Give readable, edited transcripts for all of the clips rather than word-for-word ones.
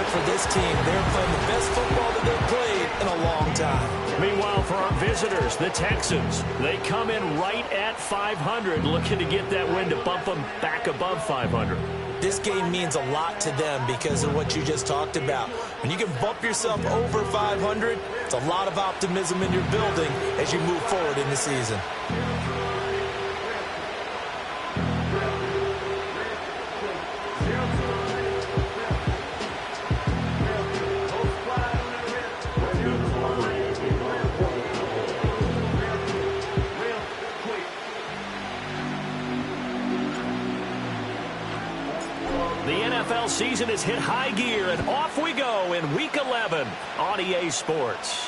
But for this team, they're playing the best football that they've played in a long time. Meanwhile, for our visitors, the Texans, they come in right at 500, looking to get that win to bump them back above 500. This game means a lot to them because of what you just talked about. When you can bump yourself over 500, it's a lot of optimism in your building as you move forward in the season. NFL season has hit high gear, and off we go in Week 11 on EA Sports.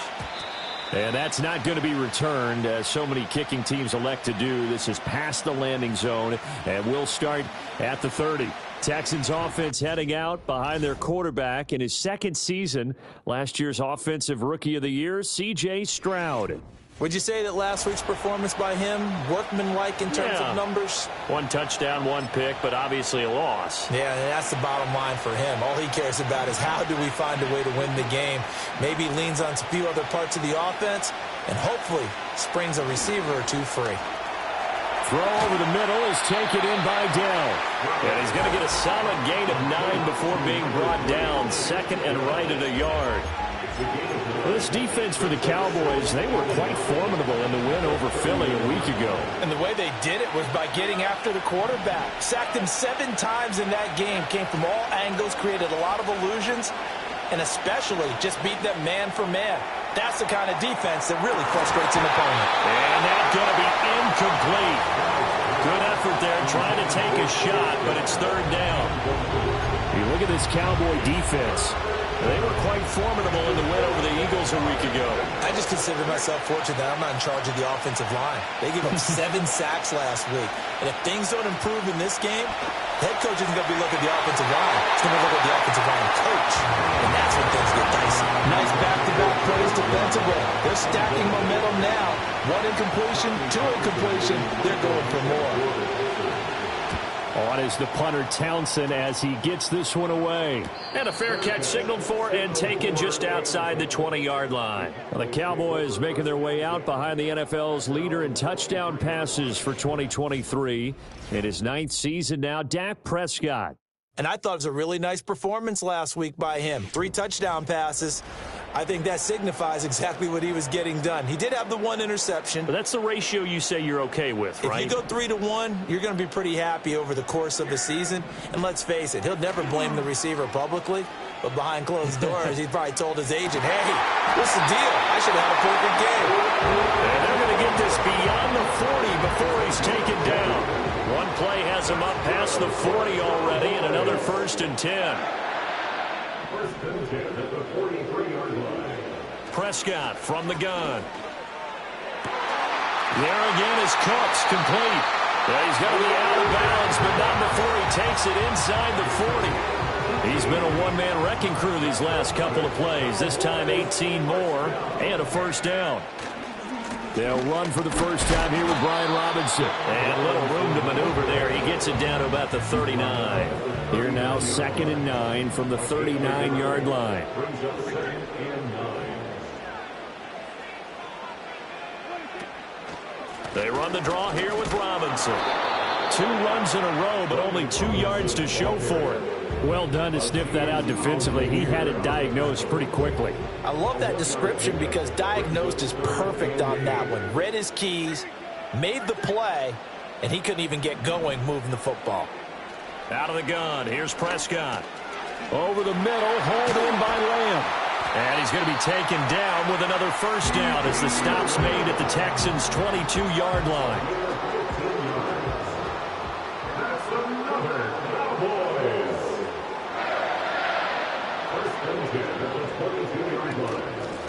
And that's not going to be returned, as so many kicking teams elect to do. This is past the landing zone, and we'll start at the 30. Texans offense heading out behind their quarterback in his second season. Last year's Offensive Rookie of the Year, C.J. Stroud. Would you say that last week's performance by him, workmanlike in terms of numbers? One touchdown, one pick, but obviously a loss. Yeah, that's the bottom line for him. All he cares about is how do we find a way to win the game. Maybe leans on a few other parts of the offense, and hopefully springs a receiver or two free. Throw over the middle is taken in by Dell. And he's going to get a solid gain of 9 before being brought down. Second and right at a yard. Well, this defense for the Cowboys, they were quite formidable in the win over Philly a week ago. And the way they did it was by getting after the quarterback. Sacked him 7 times in that game. Came from all angles, created a lot of illusions, and especially just beat them man for man. That's the kind of defense that really frustrates an opponent. And that's going to be incomplete. Good effort there, trying to take a shot, but it's third down. You look at this Cowboy defense. They were quite formidable in the win over the Eagles a week ago. I just consider myself fortunate that I'm not in charge of the offensive line. They gave up 7 sacks last week. And if things don't improve in this game, the head coach isn't going to be looking at the offensive line. He's going to look at the offensive line coach. And that's when things get dicey. Nice back-to-back plays defensively. They're stacking momentum now. 1 incompletion, 2 incompletion. They're going for more. On is the punter Townsend as he gets this one away. And a fair catch signaled for and taken just outside the 20-yard line. Well, the Cowboys making their way out behind the NFL's leader in touchdown passes for 2023. In his 9th season now, Dak Prescott. And I thought it was a really nice performance last week by him. 3 touchdown passes. I think that signifies exactly what he was getting done. He did have the 1 interception. But that's the ratio you say you're okay with, right? If you go 3-to-1, you're going to be pretty happy over the course of the season. And let's face it, he'll never blame the receiver publicly. But behind closed doors, he probably told his agent, hey, what's the deal? I should have had a perfect game. And they're going to get this beyond the 40 before he's taken down. One play has him up past the 40 already, and another 1st and 10. First and 10 at the 43-yard line. Prescott from the gun. There again is Cooks, complete. He's going to be out of bounds, but not before he takes it inside the 40. He's been a one-man wrecking crew these last couple of plays. This time 18 more and a first down. They'll run for the first time here with Brian Robinson. And a little room to maneuver there. He gets it down to about the 39. Here now 2nd and 9 from the 39-yard line. They run the draw here with Robinson. 2 runs in a row, but only 2 yards to show for it. Well done to sniff that out defensively. He had it diagnosed pretty quickly. I love that description because diagnosed is perfect on that one. Read his keys, made the play, and he couldn't even get going moving the football. Out of the gun, here's Prescott. Over the middle, hauled in by Lamb. And he's going to be taken down with another first down as the stop's made at the Texans' 22-yard line.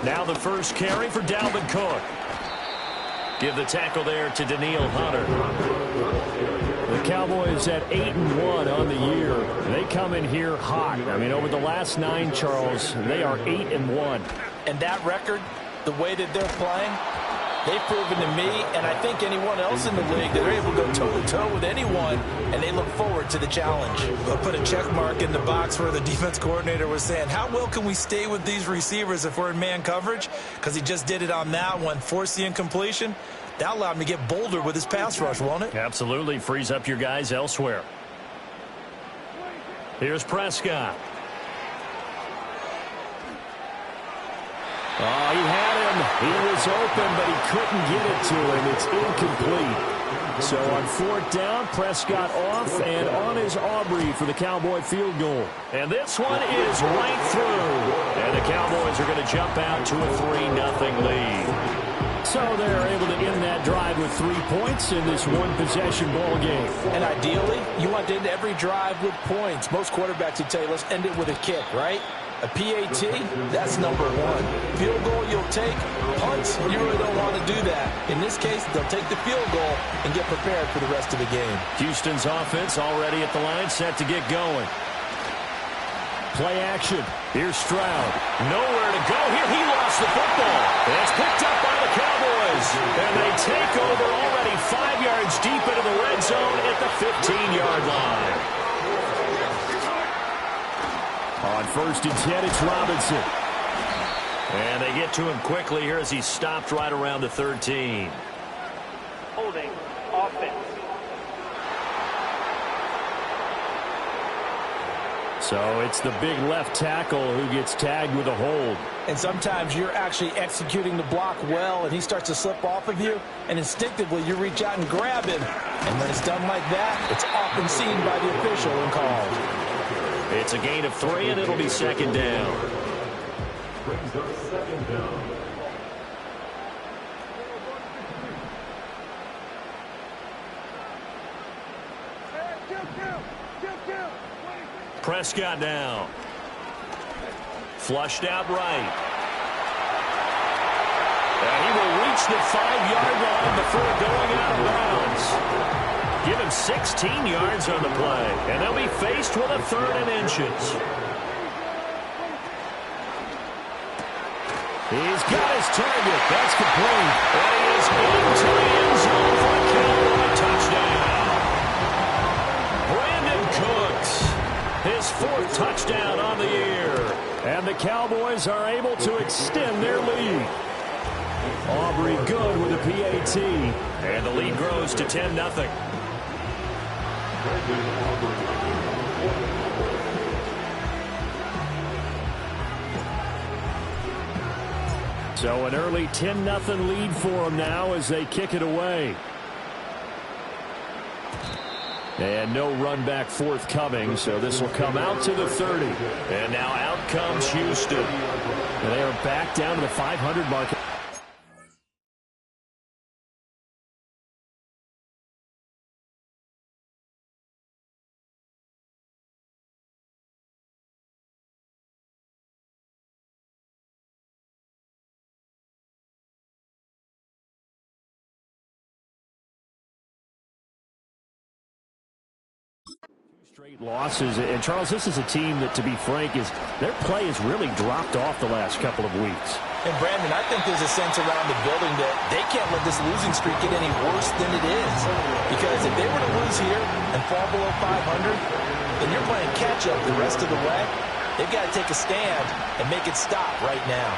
Now the first carry for Dalvin Cook. Give the tackle there to Daniil Hunter. The Cowboys at 8-1 on the year. They come in here hot. I mean, over the last 9, Charles, they are 8-1. And that record, the way that they're playing, They've proven to me, and I think anyone else in the league, that they're able to go toe-to-toe with anyone, and they look forward to the challenge. We'll put a check mark in the box where the defense coordinator was saying, how well can we stay with these receivers if we're in man coverage? Because he just did it on that one, forced the incompletion. That allowed him to get bolder with his pass rush, won't it? Absolutely. Frees up your guys elsewhere. Here's Prescott. Oh, he had him. He was open, but he couldn't get it to him. It's incomplete. So on fourth down, Prescott off, and on is Aubrey for the Cowboy field goal. And this one is right through. And the Cowboys are going to jump out to a 3-0 lead. So they're able to end that drive with 3 points in this one-possession ball game. And ideally, you want to end every drive with points. Most quarterbacks would tell you, let's end it with a kick, right? A PAT, that's number one. Field goal you'll take. Punts, you really don't want to do that. In this case, they'll take the field goal and get prepared for the rest of the game. Houston's offense already at the line, set to get going. Play action. Here's Stroud. Nowhere to go here. He lost the football. It's picked up by the Cowboys. And they take over already 5 yards deep into the red zone at the 15-yard line. On 1st and 10, it's Robinson. And they get to him quickly here as he stopped right around the 13. Holding offense. So it's the big left tackle who gets tagged with a hold. And sometimes you're actually executing the block well, and he starts to slip off of you, and instinctively you reach out and grab him. And when it's done like that, it's often seen by the official and called. It's a gain of 3, and it'll be second down. Brings up second down. Prescott now. Flushed out right. And he will reach the 5-yard line before going out of bounds. Give him 16 yards on the play. And they'll be faced with a 3rd and inches. He's got his target. That's complete. And he is into the end zone for a Cowboy touchdown. Brandon Cooks, his 4th touchdown on the year. And the Cowboys are able to extend their lead. Aubrey good with a PAT. And the lead grows to 10-0. So an early 10-0 lead for them now as they kick it away. And no run back forthcoming, so this will come out to the 30. And now out comes Houston. And they are back down to the 500 mark. Straight losses. And, Charles, this is a team that, to be frank, their play has really dropped off the last couple of weeks. And, Brandon, I think there's a sense around the building that they can't let this losing streak get any worse than it is. Because if they were to lose here and fall below 500, then you're playing catch-up the rest of the way. They've got to take a stand and make it stop right now.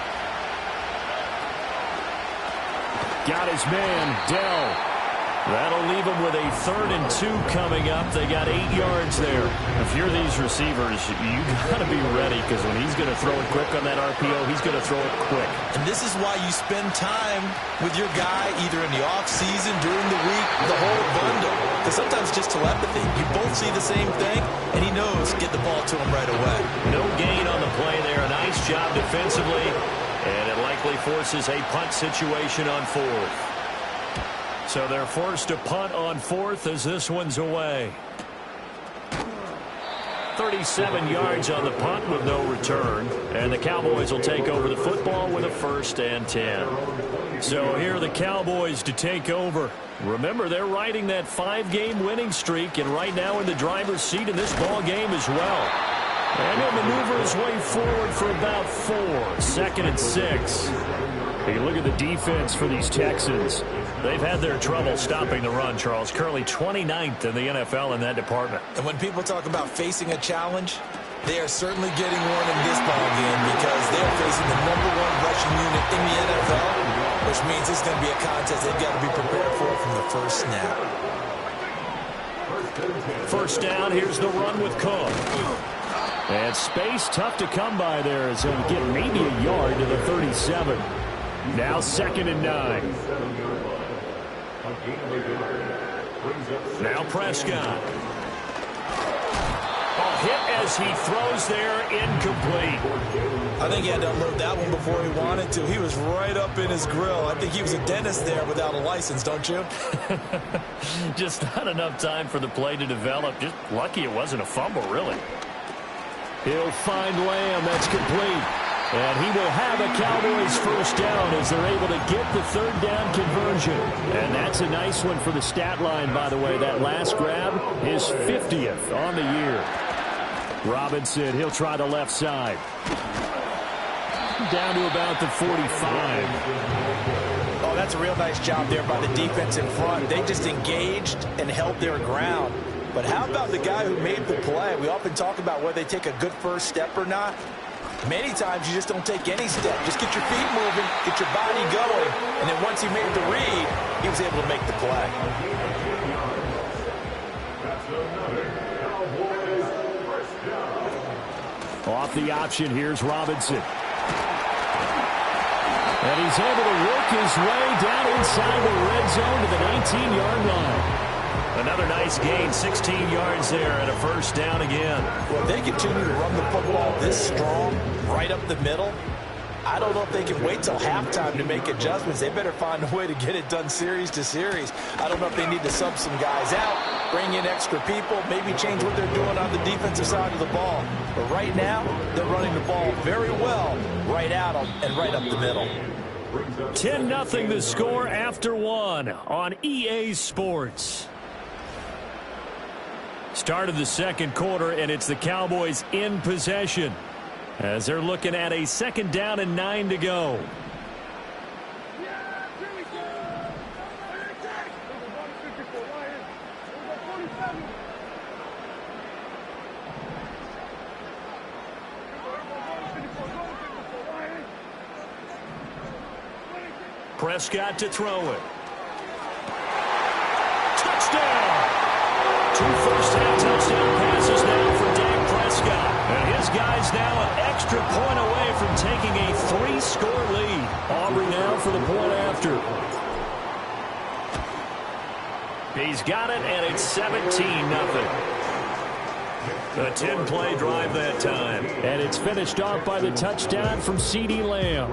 Got his man, Dell. That'll leave them with a 3rd and 2 coming up. They got 8 yards there. If you're these receivers, you got to be ready, because when he's going to throw it quick on that RPO, he's going to throw it quick. And this is why you spend time with your guy either in the offseason, during the week, the whole bundle. Because sometimes just telepathy. You both see the same thing, and he knows get the ball to him right away. No gain on the play there. A nice job defensively, and it likely forces a punt situation on 4th. So they're forced to punt on 4th as this one's away. 37 yards on the punt with no return. And the Cowboys will take over the football with a 1st and 10. So here are the Cowboys to take over. Remember, they're riding that 5-game winning streak, and right now in the driver's seat in this ball game as well. And he'll maneuver his way forward for about 4. 2nd and 6. You look at the defense for these Texans. They've had their trouble stopping the run, Charles. Currently 29th in the NFL in that department. And when people talk about facing a challenge, they are certainly getting one in this ball game because they're facing the #1 rushing unit in the NFL, which means it's going to be a contest they've got to be prepared for from the first snap. First down, here's the run with Cook. And space tough to come by there as he'll get maybe a yard to the 37. Now 2nd and 9. Now Prescott. Hit as he throws there, incomplete. I think he had to unload that one before he wanted to. He was right up in his grill. I think he was a dentist there without a license, don't you? Just not enough time for the play to develop. Just lucky it wasn't a fumble, really. He'll find Lamb. That's complete. And he will have a Cowboys first down as they're able to get the 3rd down conversion. And that's a nice one for the stat line, by the way. That last grab, his 50th on the year. Robinson, he'll try the left side. Down to about the 45. Oh, that's a real nice job there by the defense in front. They just engaged and held their ground. But how about the guy who made the play? We often talk about whether they take a good first step or not. Many times you just don't take any step. Just get your feet moving, get your body going, and then once he made the read, he was able to make the play. Off the option, here's Robinson. And he's able to work his way down inside the red zone to the 19-yard line. Another nice gain, 16 yards there, and a first down again. Well, if they continue to run the football this strong, right up the middle, I don't know if they can wait till halftime to make adjustments. They better find a way to get it done series to series. I don't know if they need to sub some guys out, bring in extra people, maybe change what they're doing on the defensive side of the ball. But right now, they're running the ball very well, right out and right up the middle. 10-0 the score after 1 on EA Sports. Start of the second quarter, and it's the Cowboys in possession as they're looking at a 2nd down and 9 to go. Prescott to throw it. Touchdown! 2 first-half touchdown passes now for Dak Prescott. And his guys now an extra point away from taking a 3-score lead. Aubrey now for the point after. He's got it, and it's 17-0. A 10-play drive that time. And it's finished off by the touchdown from CeeDee Lamb.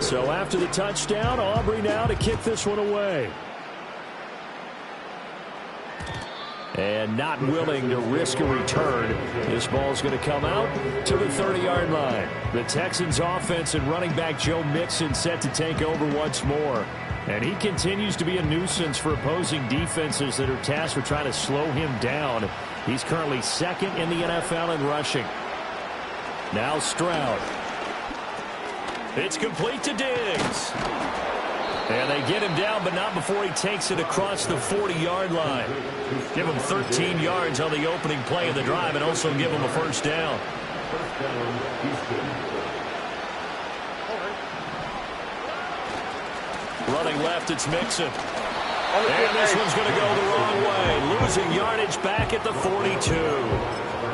So after the touchdown, Aubrey now to kick this one away. And not willing to risk a return. This ball's going to come out to the 30-yard line. The Texans offense and running back Joe Mixon set to take over once more. And he continues to be a nuisance for opposing defenses that are tasked with trying to slow him down. He's currently 2nd in the NFL in rushing. Now Stroud. It's complete to Diggs. And they get him down, but not before he takes it across the 40-yard line. Give him 13 yards on the opening play of the drive and also give him a first down. Running left, it's Mixon. And this one's going to go the wrong way. Losing yardage back at the 42.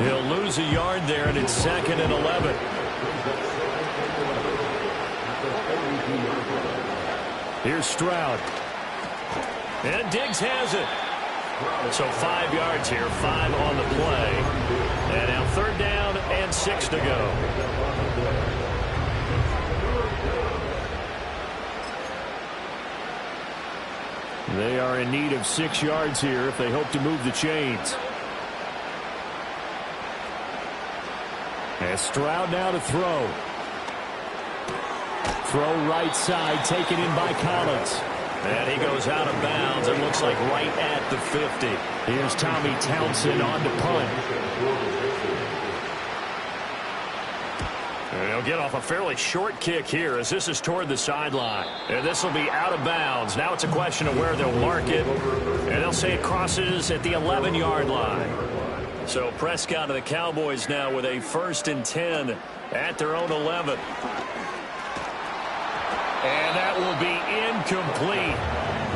He'll lose a yard there, and it's 2nd and 11. Here's Stroud. And Diggs has it. So 5 yards here, 5 on the play. And now 3rd down and 6 to go. They are in need of 6 yards here if they hope to move the chains. And Stroud now to throw. Throw right side, taken in by Collins. And he goes out of bounds. It looks like right at the 50. Here's Tommy Townsend on to punt. And he'll get off a fairly short kick here as this is toward the sideline. And this will be out of bounds. Now it's a question of where they'll mark it. And they'll say it crosses at the 11-yard line. So Prescott of the Cowboys now with a 1st and 10 at their own 11. And that will be incomplete.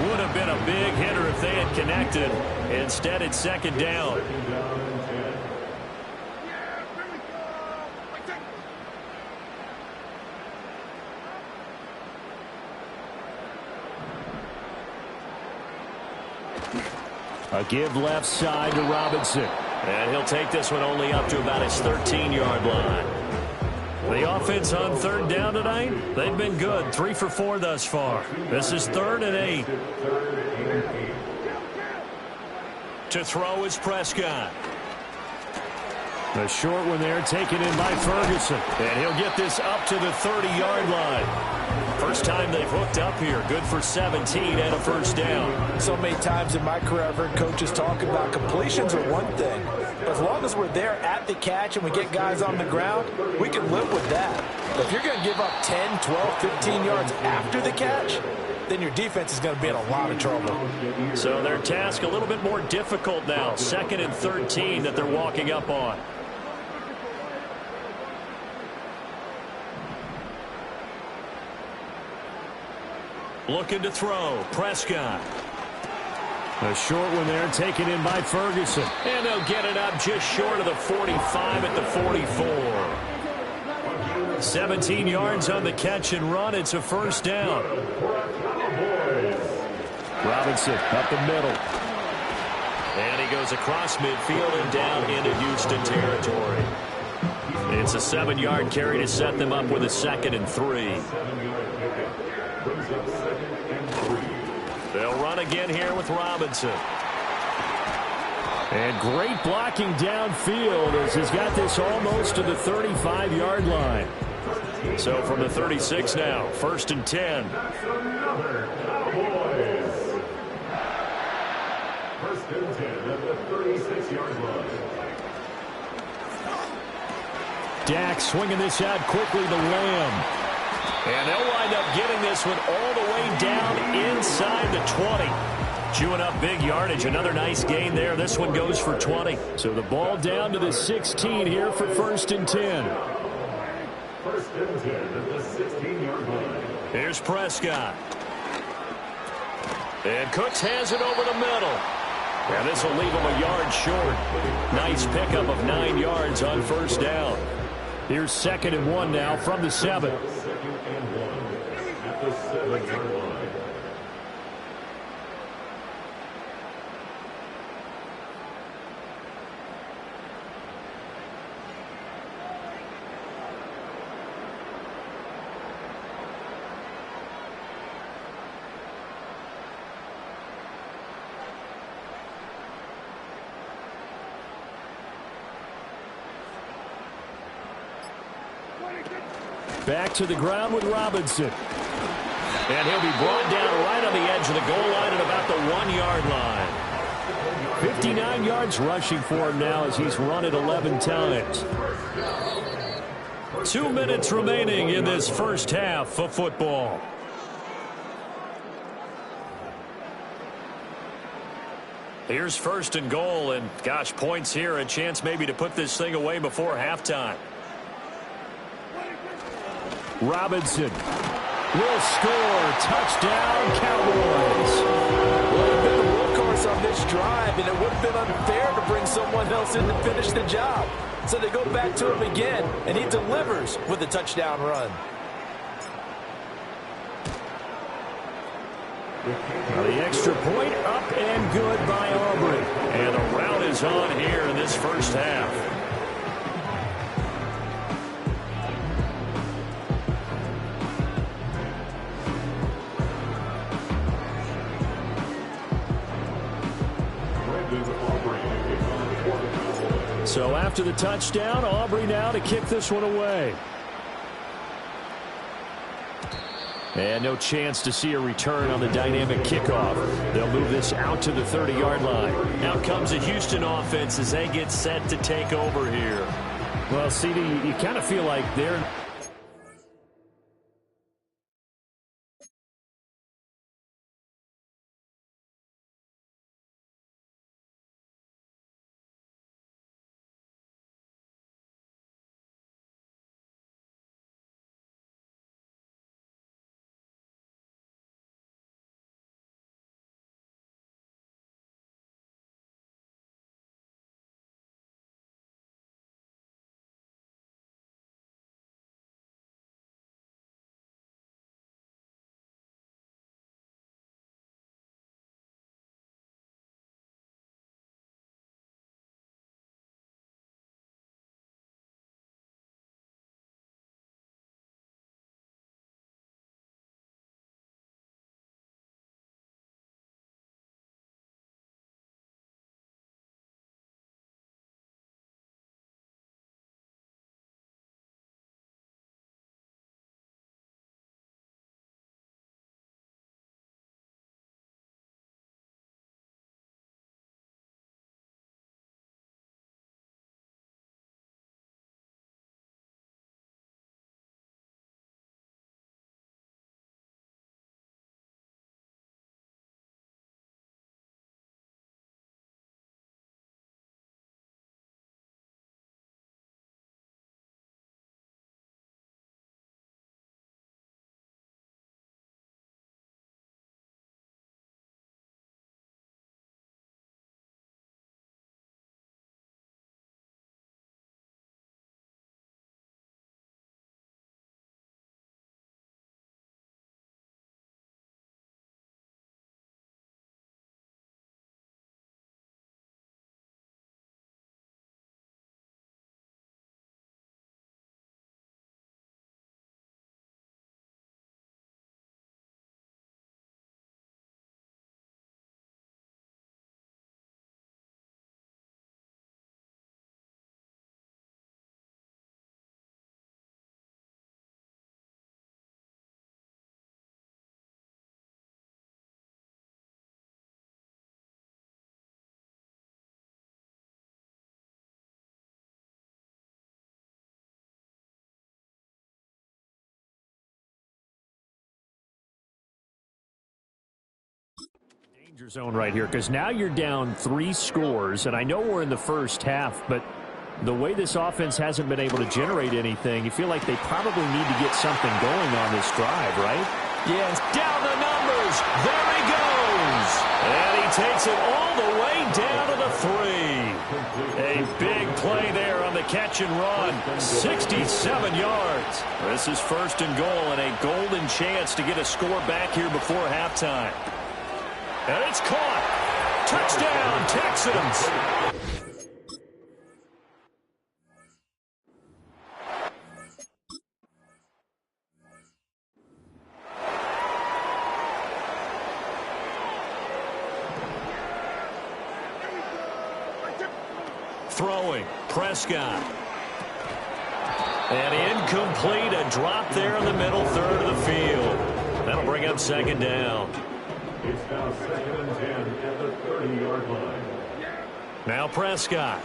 Would have been a big hitter if they had connected. Instead, it's 2nd down. A give left side to Robinson. And he'll take this one only up to about his 13-yard line. The offense on 3rd down tonight, they've been good. 3 for 4 thus far. This is 3rd and 8. To throw is Prescott. The short one there taken in by Ferguson. And he'll get this up to the 30-yard line. First time they've hooked up here. Good for 17 and a 1st down. So many times in my career I've heard coaches talk about completions are one thing. But as long as we're there at the catch and we get guys on the ground, we can live with that. But if you're going to give up 10, 12, 15 yards after the catch, then your defense is going to be in a lot of trouble. So their task a little bit more difficult now. 2nd and 13 that they're walking up on. Looking to throw. Prescott. A short one there taken in by Ferguson. And they'll get it up just short of the 45 at the 44. 17 yards on the catch and run. It's a 1st down. Robinson up the middle. And he goes across midfield and down into Houston territory. It's a 7-yard carry to set them up with a 2nd and 3. They'll run again here with Robinson. And great blocking downfield as he's got this almost to the 35-yard line. So from the 36 now, 1st and 10. 1st and 10 at the 36-yard line. Dak swinging this out quickly to Lamb. And they'll wind up getting this one all the way down inside the 20. Chewing up big yardage. Another nice gain there. This one goes for 20. So the ball down to the 16 here for 1st and 10. 1st and 10 at the 16-yard line. Here's Prescott. And Cooks has it over the middle. And this will leave him a yard short. Nice pickup of 9 yards on 1st down. Here's 2nd and 1 now from the 7. 2nd and 1 at the 7-yard line. Back to the ground with Robinson. And he'll be brought down right on the edge of the goal line at about the 1-yard line. 59 yards rushing for him now as he's run it 11 times. 2 minutes remaining in this first half of football. Here's 1st and goal, and gosh, points here, a chance maybe to put this thing away before halftime. Robinson will score. Touchdown, Cowboys. Well, they've been the workhorse on this drive, and it would have been unfair to bring someone else in to finish the job. So they go back to him again, and he delivers with a touchdown run. The extra point up and good by Aubrey. And the route is on here in this first half. So after the touchdown, Aubrey now to kick this one away. And no chance to see a return on the dynamic kickoff. They'll move this out to the 30-yard line. Now comes the Houston offense as they get set to take over here. Well, CD, you kind of feel like they're Danger zone right here, because now you're down 3 scores, and I know we're in the first half, but the way this offense hasn't been able to generate anything, you feel like they probably need to get something going on this drive, right? Yes. Down the numbers. There he goes. And he takes it all the way down to the 3. A big play there on the catch and run. 67 yards. This is first and goal and a golden chance to get a score back here before halftime. And it's caught. Touchdown, Texans. Throwing, Prescott. And incomplete, a drop there in the middle third of the field. That'll bring up second down. It's now 2nd and 10 at the 30-yard line. Now Prescott.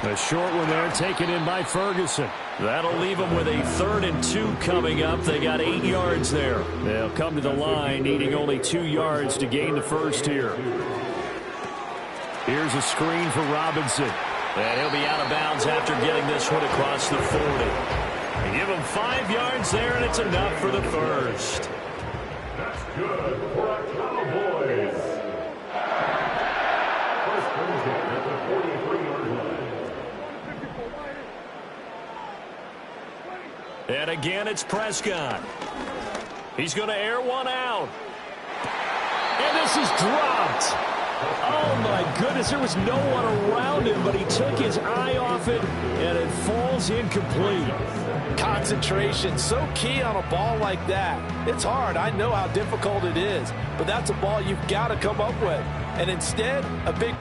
A short one there taken in by Ferguson. That'll leave them with a 3rd and 2 coming up. They got 8 yards there. They'll come to the line needing only 2 yards to gain the first here. Here's a screen for Robinson. And he'll be out of bounds after getting this one across the 40. They give him 5 yards there, and it's enough for the first. That's good for our Cowboys. First and 10 at the 43-yard line. And again, it's Prescott. He's going to air one out. And this is dropped. Oh, my goodness. There was no one around him, but he took his eye off it, and it falls incomplete. Concentration, so key on a ball like that. It's hard. I know how difficult it is, but that's a ball you've got to come up with. And instead, a big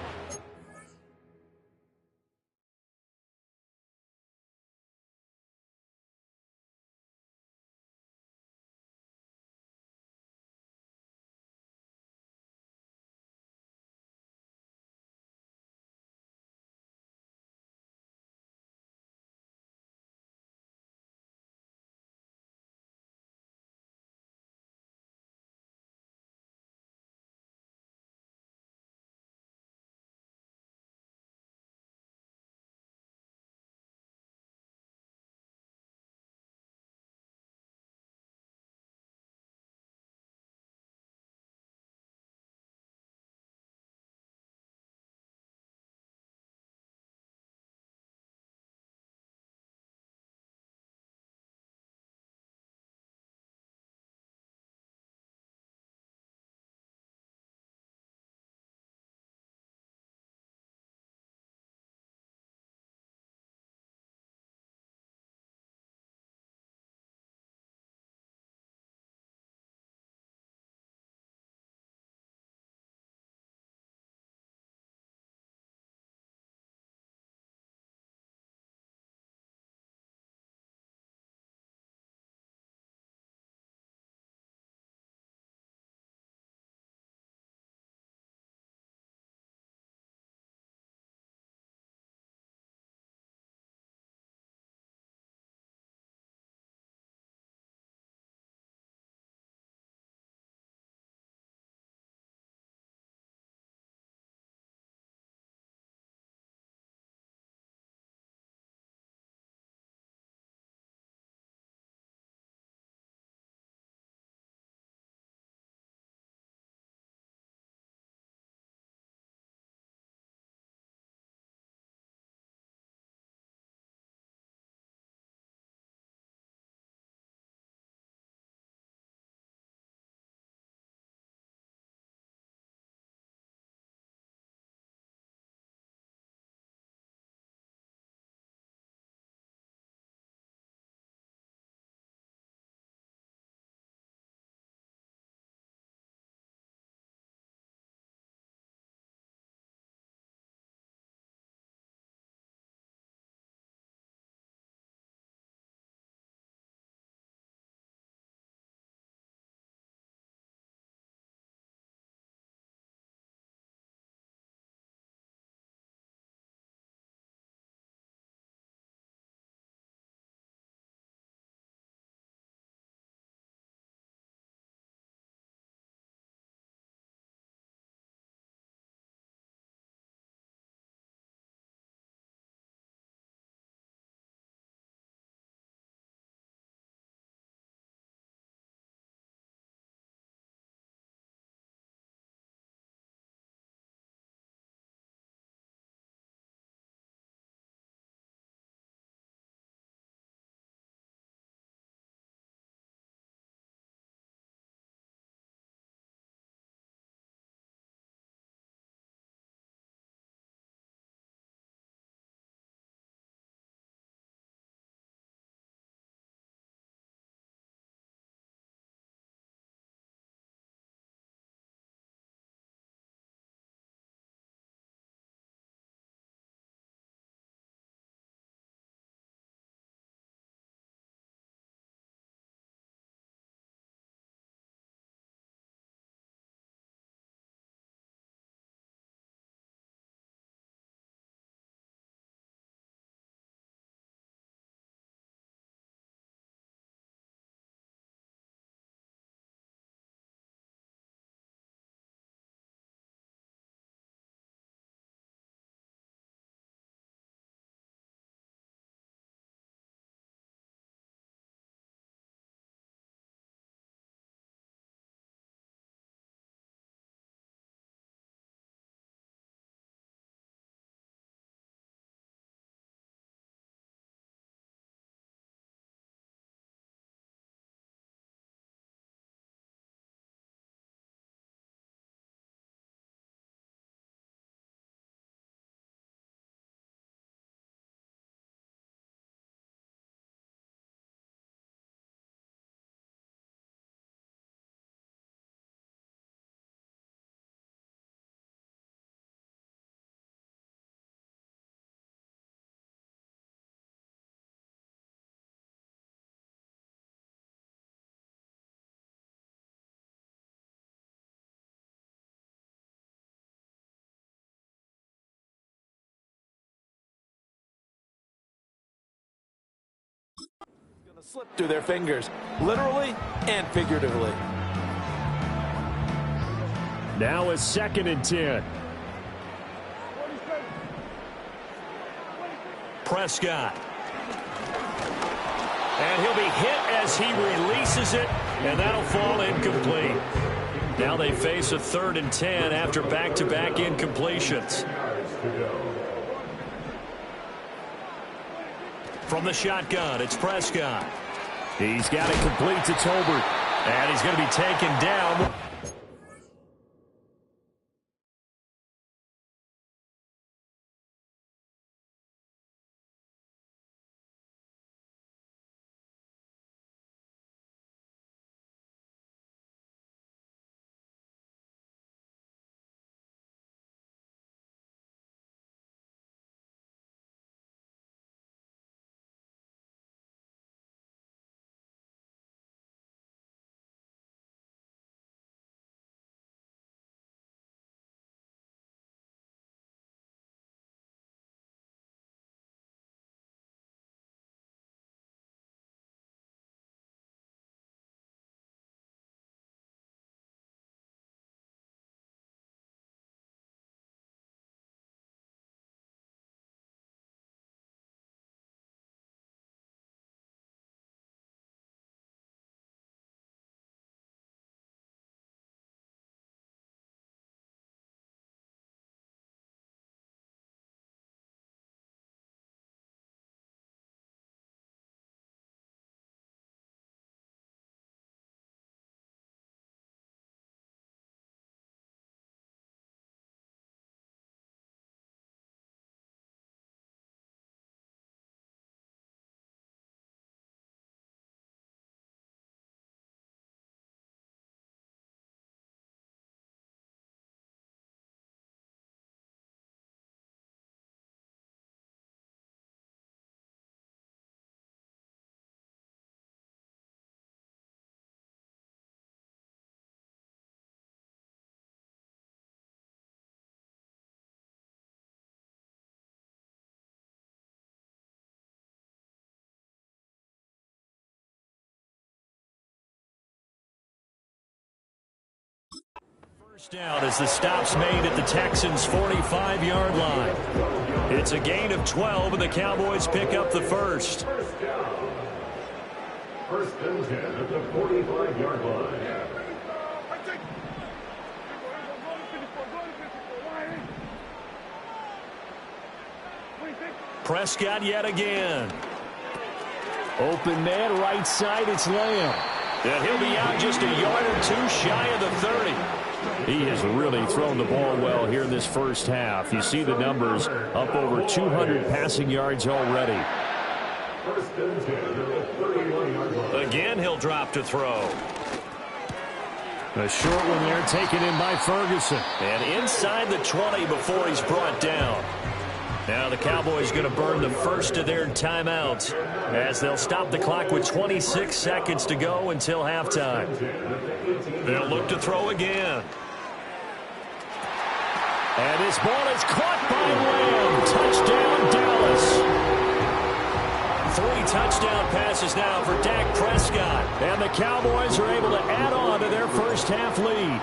Slip through their fingers, literally and figuratively. Now it's 2nd and 10. Prescott. And he'll be hit as he releases it, and that'll fall incomplete. Now they face a 3rd and 10 after back-to-back incompletions. From the shotgun, it's Prescott. He's got it complete to Tolbert, and he's going to be taken down. First down as the stop's made at the Texans' 45-yard line. It's a gain of 12, and the Cowboys pick up the first. First and 10 at the 45-yard line. Prescott yet again. Open man, right side, it's Lamb. And he'll be out just a yard or two shy of the 30. He has really thrown the ball well here in this first half. You see the numbers, up over 200 passing yards already. First and 10 at the 31-yard line. Again, he'll drop to throw. A short one there taken in by Ferguson. And inside the 20 before he's brought down. Now the Cowboys going to burn the first of their timeouts as they'll stop the clock with 26 seconds to go until halftime. They'll look to throw again. And this ball is caught by Lamb. Touchdown, Dallas. 3 touchdown passes now for Dak Prescott. And the Cowboys are able to add on to their first half lead.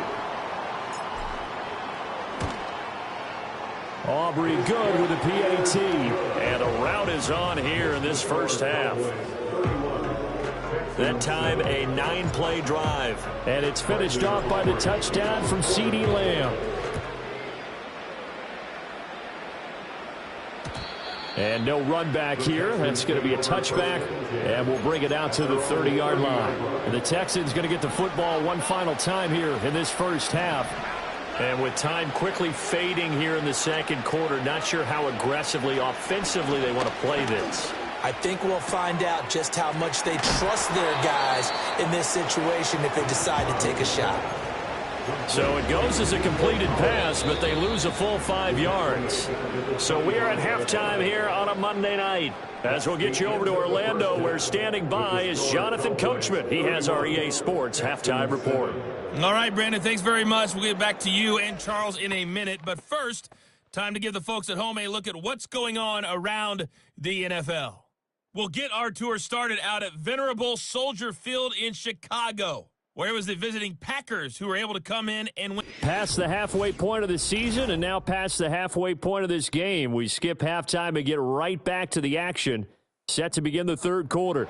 Aubrey good with a PAT. And a rout is on here in this first half. That time a 9-play drive. And it's finished off by the touchdown from CeeDee Lamb. And no run back here. That's going to be a touchback. And we'll bring it out to the 30-yard line. And the Texans going to get the football one final time here in this first half. And with time quickly fading here in the second quarter, not sure how aggressively, offensively they want to play this. I think we'll find out just how much they trust their guys in this situation if they decide to take a shot. So it goes as a completed pass, but they lose a full 5 yards. So we are at halftime here on a Monday night. As we'll get you over to Orlando, where standing by is Jonathan Coachman. He has our EA Sports halftime report. All right, Brandon, thanks very much. We'll get back to you and Charles in a minute. But first, time to give the folks at home a look at what's going on around the NFL. We'll get our tour started out at venerable Soldier Field in Chicago, where it was the visiting Packers who were able to come in and win. Past the halfway point of the season and now past the halfway point of this game. We skip halftime and get right back to the action. Set to begin the third quarter.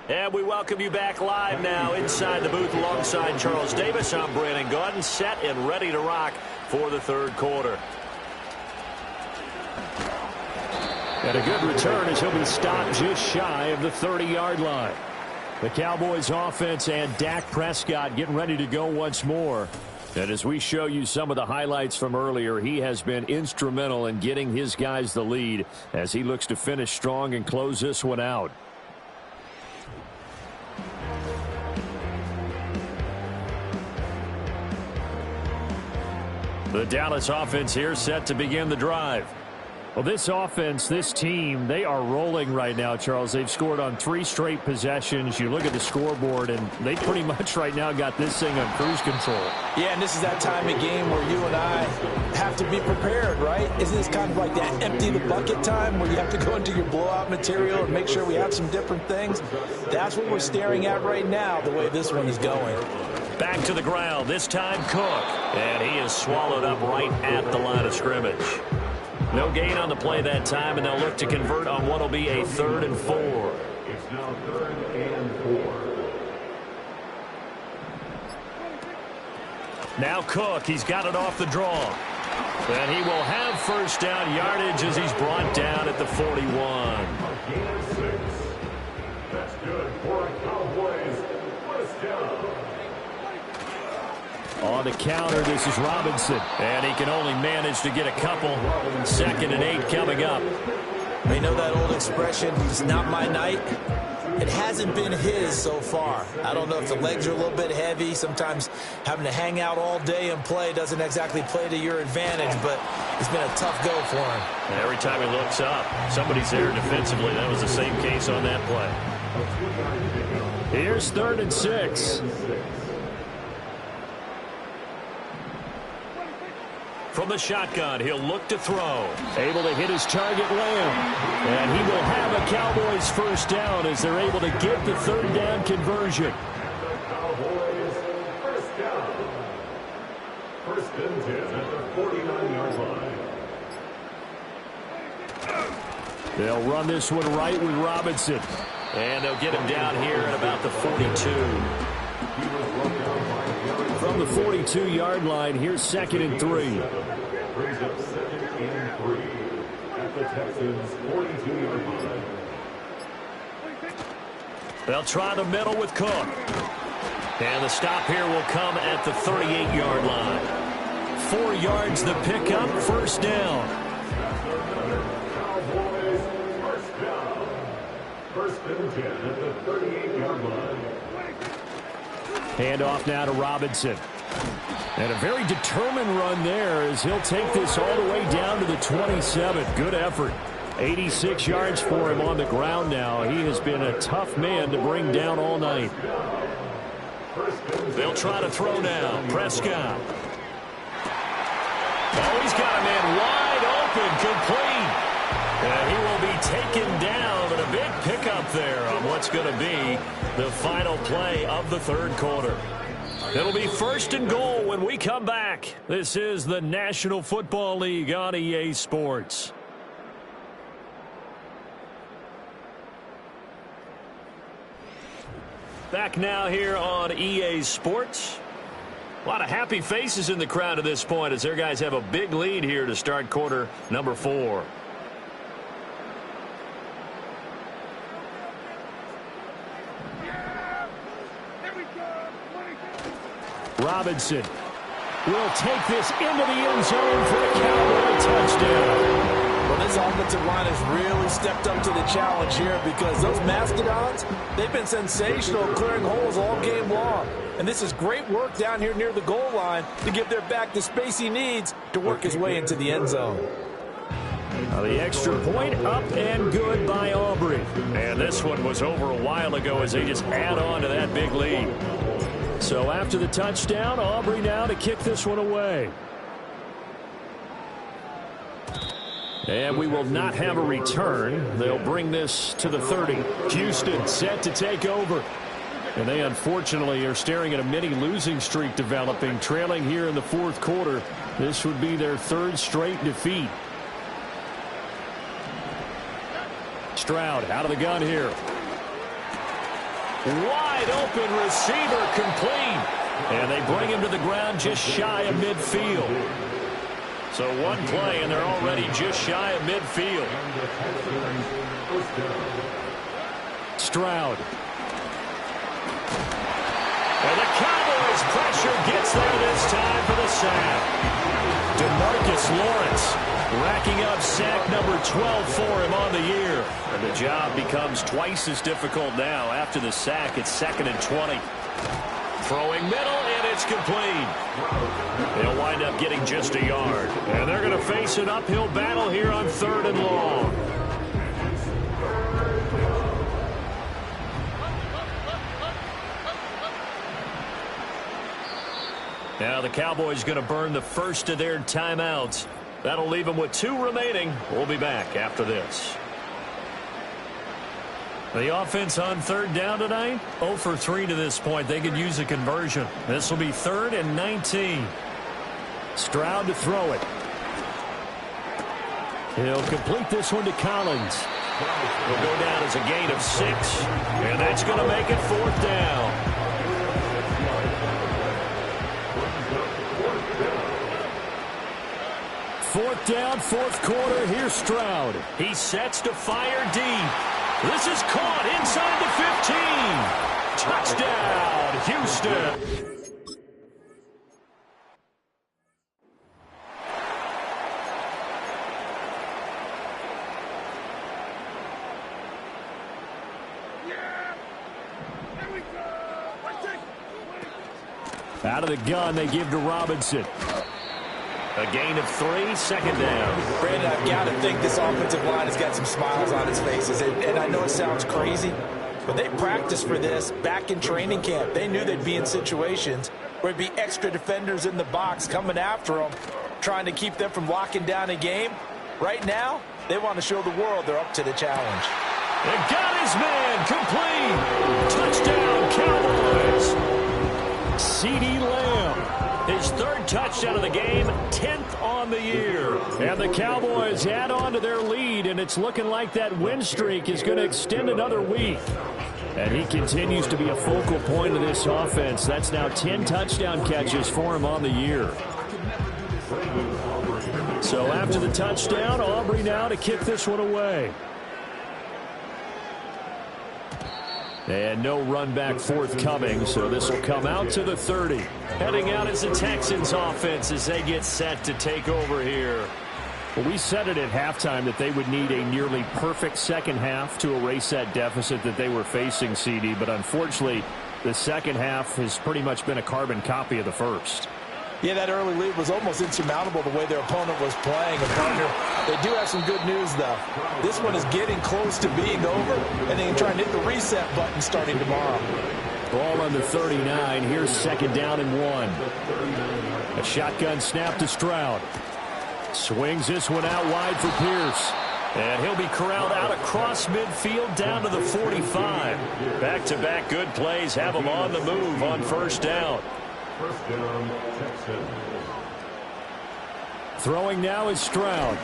And we welcome you back live now inside the booth alongside Charles Davis. I'm Brandon Gaudin, set and ready to rock for the third quarter. And a good return as he'll be stopped just shy of the 30-yard line. The Cowboys offense and Dak Prescott getting ready to go once more. And as we show you some of the highlights from earlier, he has been instrumental in getting his guys the lead as he looks to finish strong and close this one out. The Dallas offense here set to begin the drive. Well, this offense, this team, they are rolling right now, Charles. They've scored on 3 straight possessions. You look at the scoreboard, and they pretty much right now got this thing on cruise control. Yeah, and this is that time of game where you and I have to be prepared, right? Isn't this kind of like that empty the bucket time where you have to go into your blowout material and make sure we have some different things? That's what we're staring at right now, the way this one is going. Back to the ground, this time Cook. And he is swallowed up right at the line of scrimmage. No gain on the play that time, and they'll look to convert on what will be a 3rd and 4. It's now 3rd and 4. Now Cook, he's got it off the draw. And he will have first down yardage as he's brought down at the 41. Gain of 6. That's good for a Cowboys first down. On the counter, this is Robinson. And he can only manage to get a couple. 2nd and 8 coming up. They know that old expression, it's not my night. It hasn't been his so far. I don't know if the legs are a little bit heavy. Sometimes having to hang out all day and play doesn't exactly play to your advantage, but it's been a tough go for him. And every time he looks up, somebody's there defensively. That was the same case on that play. Here's 3rd and 6. From the shotgun, he'll look to throw. Able to hit his target, Lamb. And he will have a Cowboys first down as they're able to get the 3rd down conversion. Cowboys first down. 1st and 10 at the 49-yard line. They'll run this one right with Robinson. And they'll get him down here at about the 42. From the 42-yard line, here's 2nd and 3. Brings up 2nd and 3 at the Texans' 42-yard line. They'll try the middle with Cook. And the stop here will come at the 38-yard line. 4 yards the pickup, first down. Cowboys first down. 1st and 10 at the 38-yard line. Hand off now to Robinson. And a very determined run there as he'll take this all the way down to the 27. Good effort. 86 yards for him on the ground now. He has been a tough man to bring down all night. They'll try to throw now. Prescott. Oh, he's got a man wide open, complete. And he will be taken down, but a big pickup there on what's going to be the final play of the third quarter. It'll be 1st and goal when we come back. This is the National Football League on EA Sports. Back now here on EA Sports. A lot of happy faces in the crowd at this point as their guys have a big lead here to start quarter number 4. Robinson will take this into the end zone for a Cowboy touchdown. Well, this offensive line has really stepped up to the challenge here because those Mastodons, they've been sensational clearing holes all game long. And this is great work down here near the goal line to give their back the space he needs to work his way into the end zone. The extra point up and good by Aubrey. And this one was over a while ago as they just add on to that big lead. So after the touchdown, Aubrey now to kick this one away. And we will not have a return. They'll bring this to the 30. Houston set to take over. And they unfortunately are staring at a mini losing streak developing, trailing here in the fourth quarter. This would be their third straight defeat. Stroud out of the gun here. Wide open receiver complete. And they bring him to the ground just shy of midfield. So one play, and they're already just shy of midfield. Stroud. And the Cowboys' pressure gets there this time for the sack. DeMarcus Lawrence racking up sack number 12 for him on the year. And the job becomes twice as difficult now after the sack. It's 2nd and 20. Throwing middle, and it's complete. They'll wind up getting just a yard. And they're going to face an uphill battle here on 3rd and long. Now the Cowboys going to burn the first of their timeouts. That'll leave them with 2 remaining. We'll be back after this. The offense on 3rd down tonight, 0 for 3 to this point. They could use a conversion. This will be 3rd and 19. Stroud to throw it. He'll complete this one to Collins. He'll go down as a gain of 6, and that's going to make it 4th down. 4th down, 4th quarter. Here's Stroud. He sets to fire deep. This is caught inside the 15. Touchdown, Houston. Out of the gun, they give to Robinson. A gain of 3, 2nd down. Brandon, I've got to think this offensive line has got some smiles on its faces. And I know it sounds crazy, but they practiced for this back in training camp. They knew they'd be in situations where there'd be extra defenders in the box coming after them, trying to keep them from locking down a game. Right now, they want to show the world they're up to the challenge. They got his man complete. Touchdown, Cowboys. CeeDee Lamb, his 3rd touchdown of the game, 10th on the year. And the Cowboys add on to their lead, and it's looking like that win streak is going to extend another week. And he continues to be a focal point of this offense. That's now 10 touchdown catches for him on the year. So after the touchdown, Aubrey now to kick this one away. And no run back forthcoming, so this will come out to the 30. Heading out as the Texans offense as they get set to take over here. Well, we said it at halftime that they would need a nearly perfect second half to erase that deficit that they were facing, CD, but unfortunately, the second half has pretty much been a carbon copy of the first. Yeah, that early lead was almost insurmountable the way their opponent was playing. And partner, they do have some good news, though. This one is getting close to being over, and they can try and hit the reset button starting tomorrow. Ball under 39. Here's 2nd down and 1. A shotgun snap to Stroud. Swings this one out wide for Pierce. And he'll be corralled out across midfield down to the 45. Back-to-back good plays have him on the move on 1st down. First down, Texans. Throwing now is Stroud.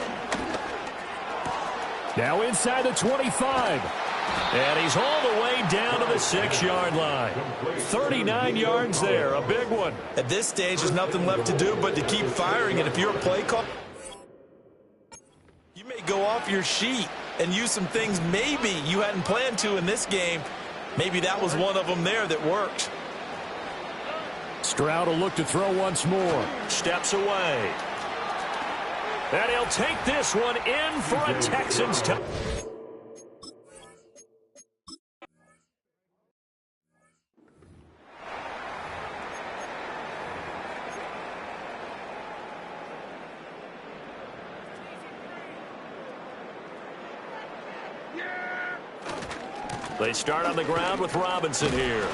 Now inside the 25. And he's all the way down to the 6-yard line. 39 yards there, a big one. At this stage, there's nothing left to do but to keep firing. And if you're a play call, you may go off your sheet and use some things maybe you hadn't planned to in this game. Maybe that was one of them there that worked. Stroud will look to throw once more. Steps away. And he'll take this one in for a Texans touchdown. They start on the ground with Robinson here.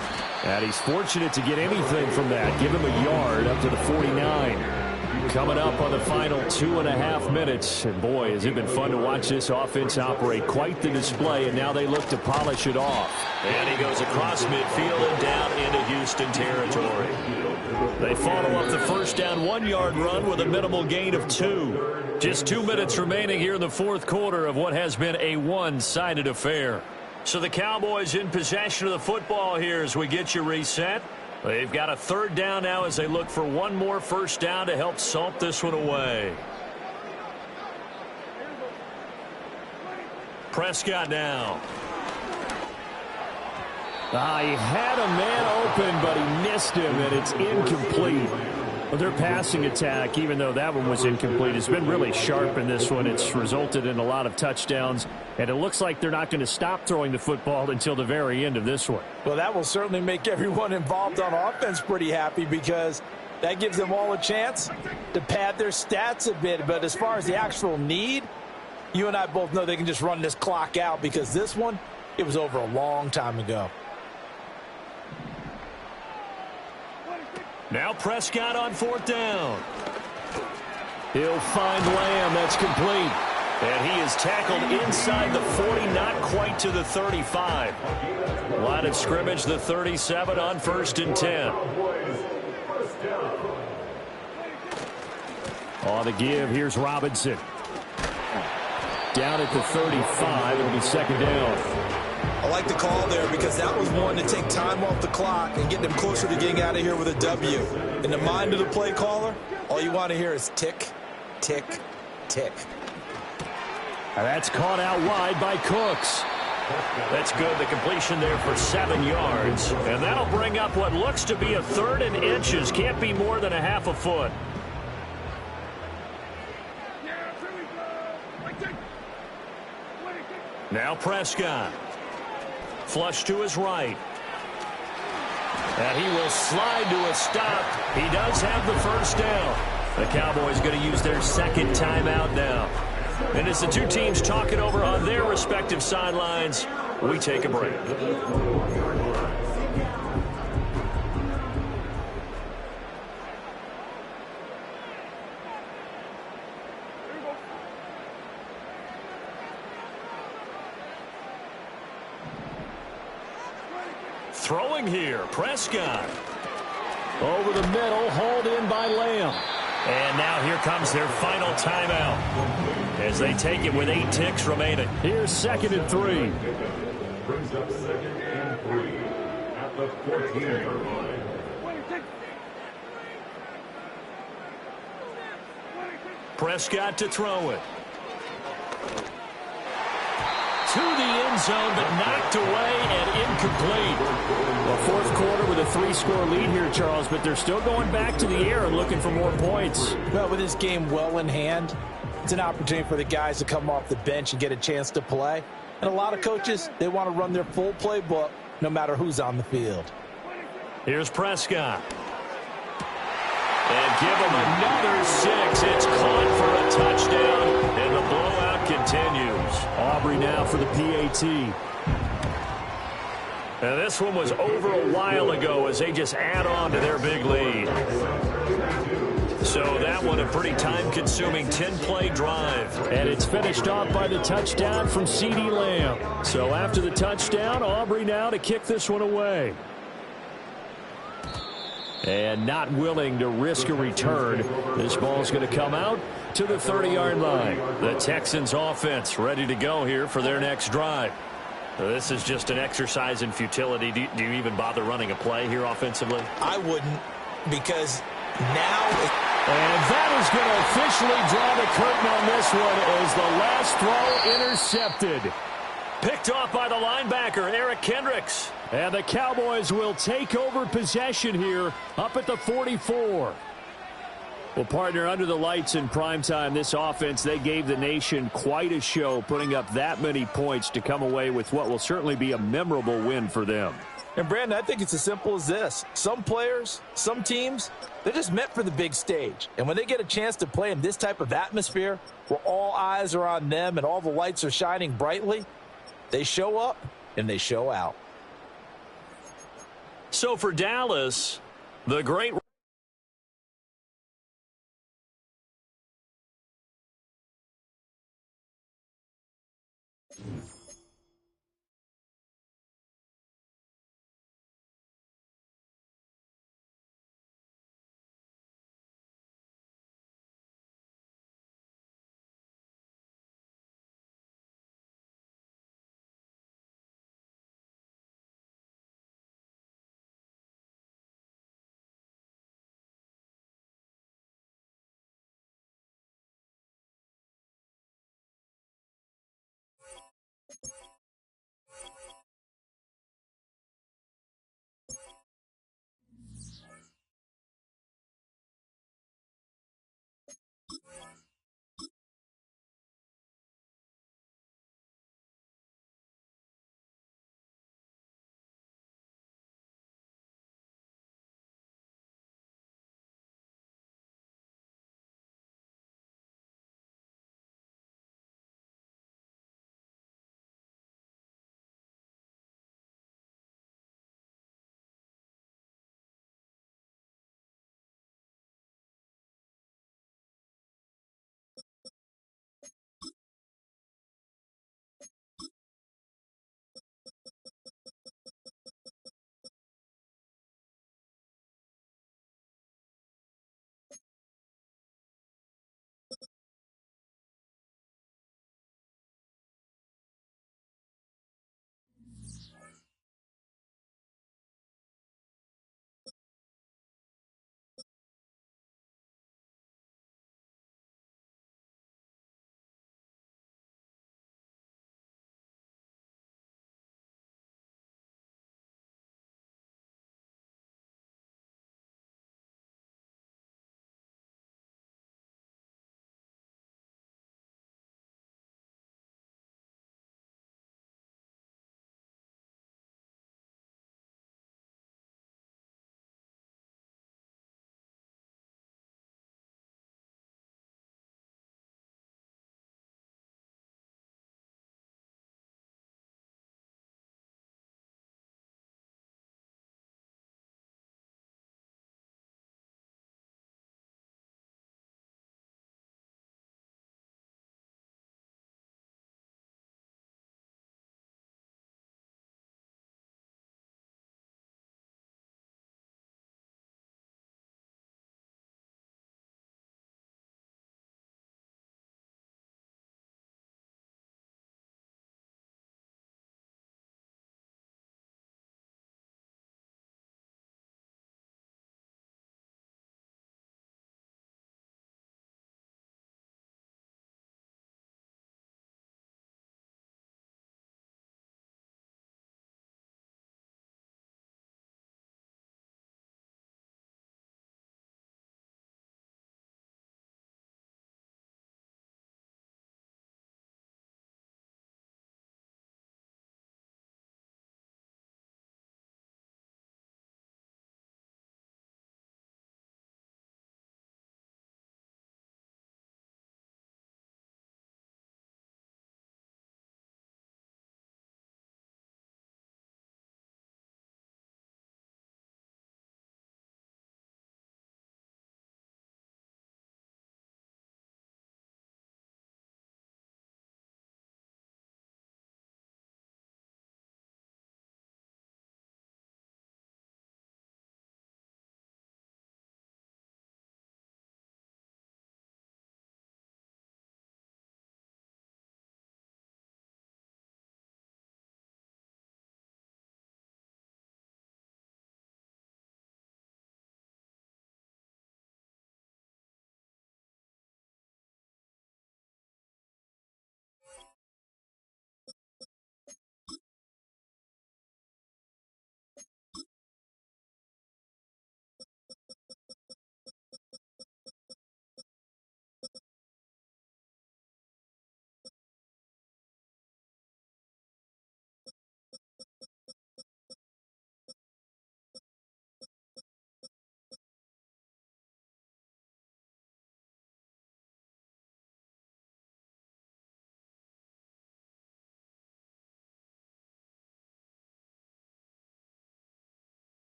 And he's fortunate to get anything from that. Give him a yard up to the 49. Coming up on the final 2.5 minutes. And boy, has it been fun to watch this offense operate. Quite the display, and now they look to polish it off. And he goes across midfield and down into Houston territory. They follow up the first down 1-yard run with a minimal gain of 2. Just 2 minutes remaining here in the fourth quarter of what has been a one-sided affair. So the Cowboys in possession of the football here as we get you reset. They've got a third down now as they look for one more first down to help salt this one away. Prescott now. He had a man open, but he missed him, and it's incomplete. Well, their passing attack, even though that one was incomplete, has been really sharp in this one. It's resulted in a lot of touchdowns, and it looks like they're not going to stop throwing the football until the very end of this one. Well, that will certainly make everyone involved on offense pretty happy because that gives them all a chance to pad their stats a bit. But as far as the actual need, you and I both know they can just run this clock out because this one, it was over a long time ago. Now Prescott on fourth down. He'll find Lamb. That's complete. And he is tackled inside the 40, not quite to the 35. Line of scrimmage, the 37 on 1st and 10. On the give, here's Robinson. Down at the 35, it'll be second down. I like the call there because that was one to take time off the clock and get them closer to getting out of here with a W. In the mind of the play caller, all you want to hear is tick, tick, tick. And that's caught out wide by Cooks. That's good. The completion there for 7 yards. And that'll bring up what looks to be a third and inches. Can't be more than a half a foot. Now Prescott. Flush to his right. And he will slide to a stop. He does have the first down. The Cowboys going to use their second timeout now. And as the two teams talk it over on their respective sidelines, we take a break. Throwing here, Prescott. Over the middle, hauled in by Lamb. And now here comes their final timeout as they take it with 8 ticks remaining. Here's 2nd and 3. Brings up 2nd and 3 at the 14-yard line. Prescott to throw it. To the end zone, but knocked away and incomplete. Well, fourth quarter with a 3-score lead here, Charles, but they're still going back to the air and looking for more points. Well, with this game well in hand, it's an opportunity for the guys to come off the bench and get a chance to play. And a lot of coaches, they want to run their full playbook no matter who's on the field. Here's Prescott. And give him another 6. It's caught for a touchdown, and the blowout continues. Aubrey now for the PAT. Now this one was over a while ago as they just add on to their big lead. So that one a pretty time-consuming 10-play drive. And it's finished off by the touchdown from CeeDee Lamb. So after the touchdown, Aubrey now to kick this one away. And not willing to risk a return. This ball's going to come out to the 30-yard line. The Texans offense ready to go here for their next drive. This is just an exercise in futility. Do you even bother running a play here offensively? I wouldn't, because now... And that is going to officially draw the curtain on this one as the last throw intercepted. Picked off by the linebacker, Eric Kendricks. And the Cowboys will take over possession here up at the 44. Well, partner, under the lights in primetime, this offense, they gave the nation quite a show, putting up that many points to come away with what will certainly be a memorable win for them. And, Brandon, I think it's as simple as this. Some players, some teams, they're just meant for the big stage. And when they get a chance to play in this type of atmosphere where all eyes are on them and all the lights are shining brightly, they show up and they show out. So for Dallas, the great